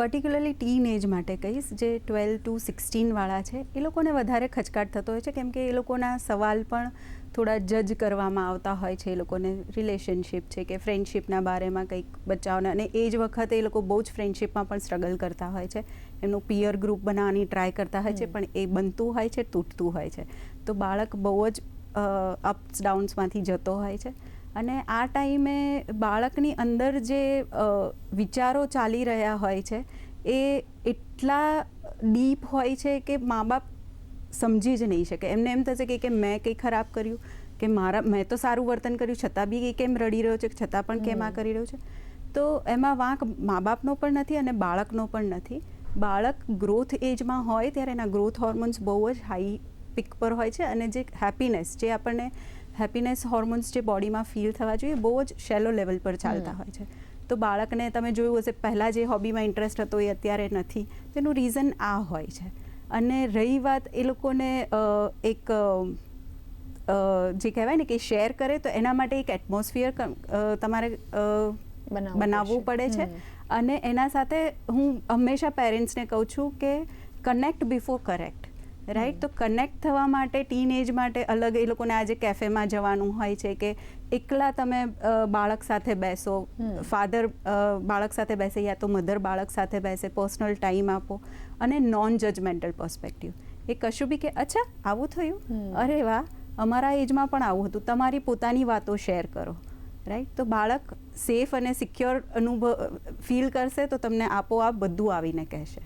Particularly tin એજ માટે કહીશ, જે 12 to 16 વાળા છે એ લોકોને વધારે ખચકાટ થતો હોય છે, કેમ કે એ લોકોના સવાલ પણ થોડા જજ કરવામાં આવતા હોય છે. એ લોકોને રિલેશનશિપ છે કે ફ્રેન્ડશિપના બારેમાં કંઈક બચાવને, અને એ જ વખતે એ લોકો બહુ જ ફ્રેન્ડશિપમાં પણ સ્ટ્રગલ કરતા હોય છે. એમનું પિયર ગ્રુપ બનાવવાની ટ્રાય કરતા હોય છે, પણ એ બનતું હોય છે, તૂટતું હોય છે. તો બાળક બહુ જ અપ્સ ડાઉન્સમાંથી જતો હોય છે. અને આ ટાઈમે બાળકની અંદર જે વિચારો ચાલી રહ્યા હોય છે એ એટલા ડીપ હોય છે કે મા બાપ સમજી જ નહીં શકે. એમને એમ થશે કે મેં કંઈ ખરાબ કર્યું, કે મેં તો સારું વર્તન કર્યું છતાં બી એ કેમ રડી રહ્યો છે, છતાં પણ કેમ આ કરી રહ્યો છે. તો એમાં વાંક મા બાપનો પણ નથી અને બાળકનો પણ નથી. બાળક ગ્રોથ એજમાં હોય ત્યારે એના ગ્રોથ હોર્મોન્સ બહુ જ હાઈ પીક પર હોય છે, અને જે હેપીનેસ, જે આપણને હેપીનેસ હોર્મોન્સ જે બોડીમાં ફીલ થવા જોઈએ, બહુ જ શેલો લેવલ પર ચાલતા હોય છે. તો બાળકને તમે જોયું હશે, પહેલાં જે હોબીમાં ઇન્ટરેસ્ટ હતો એ અત્યારે નથી. તેનું રીઝન આ હોય છે. અને રહી વાત એ લોકોને એક જે કહેવાય ને કે શેર કરે, તો એના માટે એક એટમોસ્ફિયર તમારે બનાવવું પડે છે. અને એના સાથે હું હંમેશા પેરેન્ટ્સને કહું છું કે કનેક્ટ બિફોર કરેક્ટ, રાઈટ? તો કનેક્ટ થવા માટે ટીન એજ માટે અલગ એ લોકોને આજે કેફેમાં જવાનું હોય છે, કે એકલા તમે બાળક સાથે બેસો, ફાધર બાળક સાથે બેસે યા તો મધર બાળક સાથે બેસે, પર્સનલ ટાઈમ આપો, અને નોન જજમેન્ટલ પર્સપેક્ટિવ. એ કશું બી કે અચ્છા આવું થયું, અરે વાહ, અમારા એજમાં પણ આવું હતું, તમારી પોતાની વાતો શેર કરો, રાઈટ? તો બાળક સેફ અને સિક્યોર ફીલ કરશે તો તમને આપોઆપ બધું આવીને કહેશે.